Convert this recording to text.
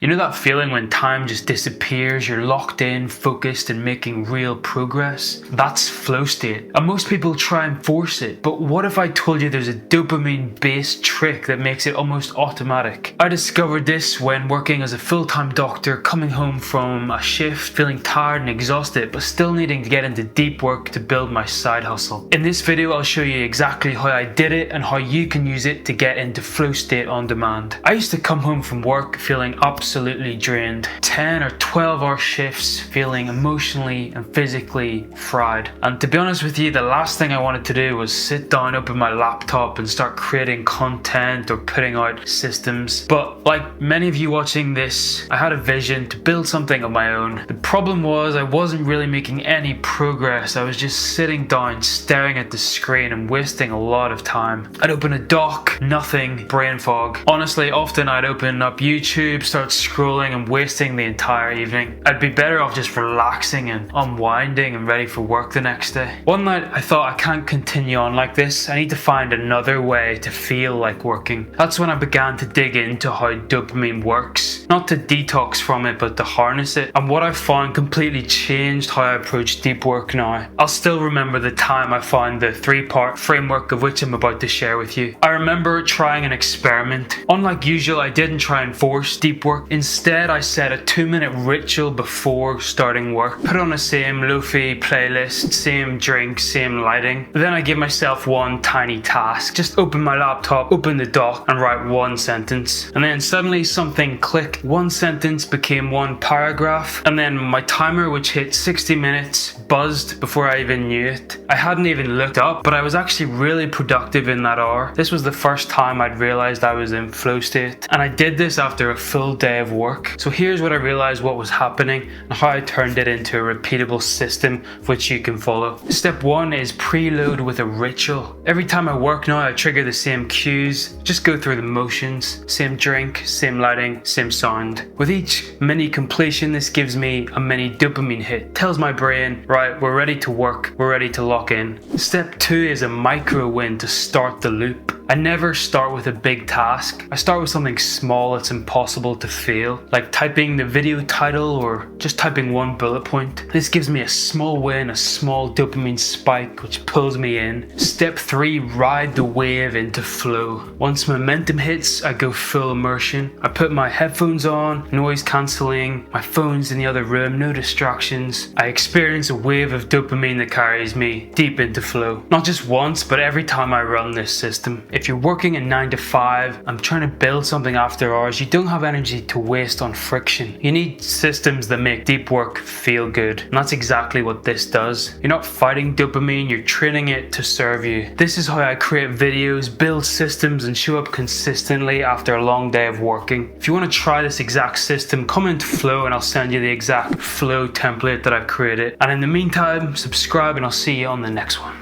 You know that feeling when time just disappears, you're locked in, focused and making real progress? That's flow state. And most people try and force it, but what if I told you there's a dopamine-based trick that makes it almost automatic? I discovered this when working as a full-time doctor, coming home from a shift, feeling tired and exhausted, but still needing to get into deep work to build my side hustle. In this video, I'll show you exactly how I did it and how you can use it to get into flow state on demand. I used to come home from work feeling absolutely drained. 10 or 12-hour shifts, feeling emotionally and physically fried. And to be honest with you, the last thing I wanted to do was sit down, open my laptop and start creating content or putting out systems. But like many of you watching this, I had a vision to build something of my own. The problem was I wasn't really making any progress. I was just sitting down, staring at the screen and wasting a lot of time. I'd open a doc, nothing, brain fog. Honestly, often I'd open up YouTube, start scrolling and wasting the entire evening. I'd be better off just relaxing and unwinding and ready for work the next day. One night I thought I can't continue on like this. I need to find another way to feel like working. That's when I began to dig into how dopamine works. Not to detox from it, but to harness it. And what I found completely changed how I approach deep work now. I'll still remember the time I found the 3-part framework of which I'm about to share with you. I remember trying an experiment. Unlike usual, I didn't try and force deep work. Instead, I set a 2-minute ritual before starting work. Put on the same lo-fi playlist, same drink, same lighting. Then I give myself one tiny task. Just open my laptop, open the doc and write one sentence. And then suddenly something clicked. One sentence became one paragraph. And then my timer, which hit 60 minutes, buzzed before I even knew it. I hadn't even looked up, but I was actually really productive in that hour. This was the first time I'd realized I was in flow state. And I did this after a full day of work. So here's what I realized what was happening and how I turned it into a repeatable system which you can follow. Step 1 is preload with a ritual. Every time I work now, I trigger the same cues, just go through the motions, same drink, same lighting, same sound. With each mini completion, this gives me a mini dopamine hit. Tells my brain, right, we're ready to work, we're ready to lock in. Step 2 is a micro win to start the loop. I never start with a big task. I start with something small that's impossible to fail, like typing the video title or just typing one bullet point. This gives me a small win, a small dopamine spike which pulls me in. Step 3, ride the wave into flow. Once momentum hits, I go full immersion. I put my headphones on, noise cancelling, my phone's in the other room, no distractions. I experience a wave of dopamine that carries me deep into flow. Not just once, but every time I run this system. If you're working a 9 to 5, I'm trying to build something after hours, you don't have energy to waste on friction. You need systems that make deep work feel good. And that's exactly what this does. You're not fighting dopamine, you're training it to serve you. This is how I create videos, build systems and show up consistently after a long day of working. If you want to try this exact system, come into Flow and I'll send you the exact Flow template that I've created. And in the meantime, subscribe and I'll see you on the next one.